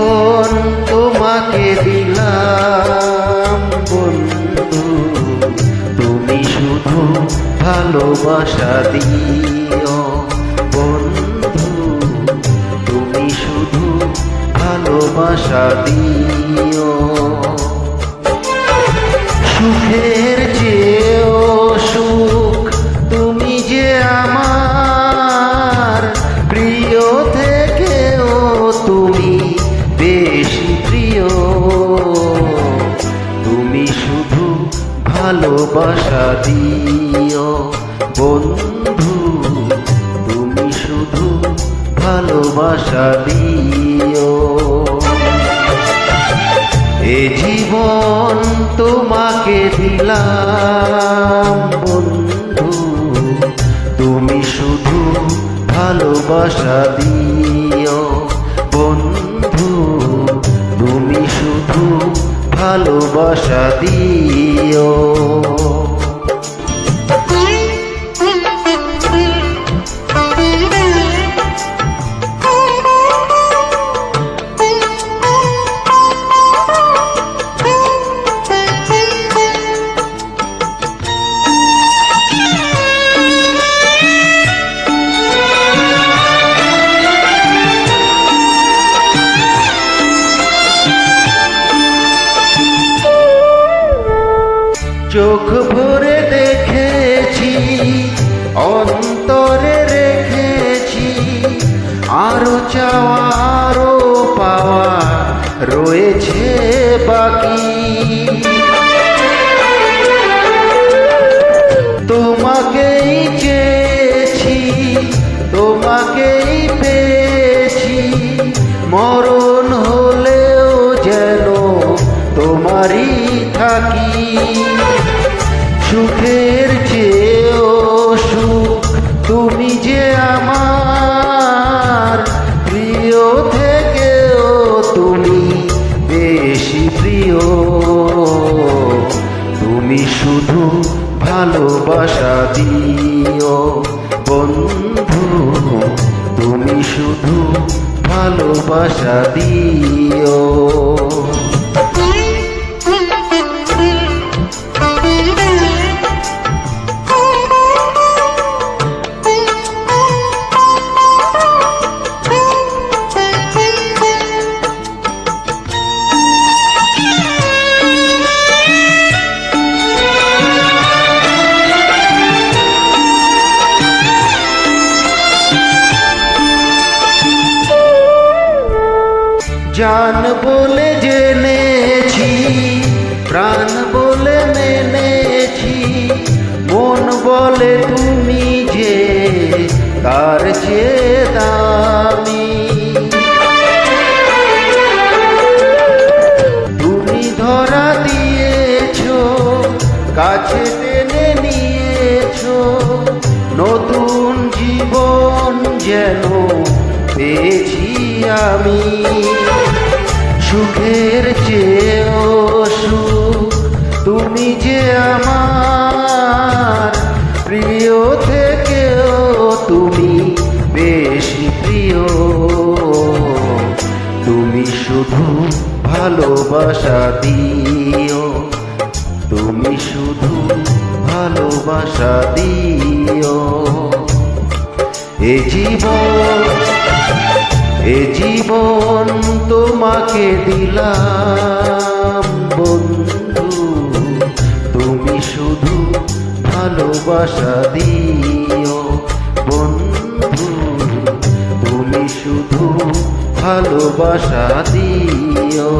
জীবন তোমাকে দিলাম বন্ধু, তুমি শুধু ভালোবাসা দিও বন্ধু, তুমি শুধু ভালোবাসা দিও। সুখের চেয়েও সুখ তুমি যে আমার প্রিয় থেকেও তুমি বেশি প্রিয়, তুমি শুধু ভালোবাসা দিও বন্ধু, তুমি শুধু ভালোবাসা দিও। এ জীবন তোমাকে দিলাম বন্ধু, তুমি শুধু ভালোবাসা দিও বন্ধু, তুমি শুধু ভালোবাসা দিও। চোখ ভরে দেখেছি, অন্তরে রেখেছি, আরো চাওয়া আরো পাওয়া রয়েছে বাকি। তোমাকেই চেয়েছি, তোমাকেই পেয়েছি, মরণ হলেও যেন তোমারই থাকি। সুখের চেয়েও সুখ তুমি যে আমার প্রিয় থেকেও তুমি বেশি প্রিয়, তুমি শুধু ভালোবাসা দিও বন্ধু, তুমি শুধু ভালোবাসা দিও। জান বলে জেনেছি, প্রাণ বলে মেনেছি, মন বলে তুমি যে তার চেয়ে দামি। তুমি ধরা দিয়েছো, কাছে টেনে নিয়েছো, নতুন জীবন যেন পেয়েছি আমি। সুখের চেয়েও সুখ তুমি যে আমার প্রিয় থেকেও তুমি বেশি প্রিয়, তুমি শুধু ভালোবাসা দিও, তুমি শুধু ভালোবাসা দিও। এ জীবন তোমাকে দিলাম বন্ধু, তুমি শুধু ভালোবাসা দিও বন্ধু, তুমি শুধু ভালোবাসা দিও।